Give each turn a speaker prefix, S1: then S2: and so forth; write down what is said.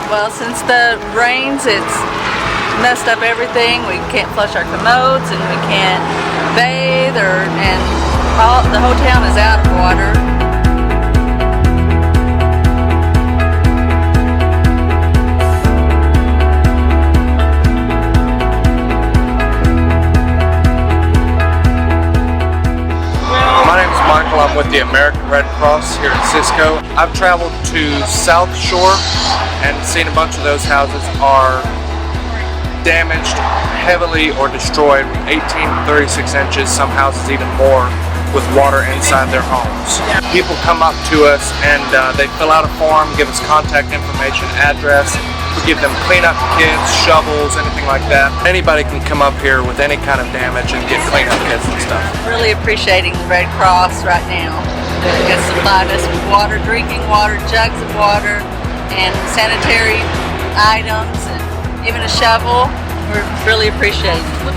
S1: Well, since the rains, it's messed up everything. We can't flush our commodes and we can't bathe, and the whole town is out of water.
S2: Michael, I'm with the American Red Cross here in Cisco. I've traveled to South Shore and seen a bunch of those houses are damaged heavily or destroyed with 18 to 36 inches, some houses even more, with water inside their homes. People come up to us and they fill out a form, give us contact information, address. We give them cleanup kits, shovels, anything like that. Anybody can come up here with any kind of damage and get cleanup kits and stuff.
S1: Really appreciating the Red Cross right now. It's supplied us with water, drinking water, jugs of water, and sanitary items, and even a shovel. We're really appreciating it.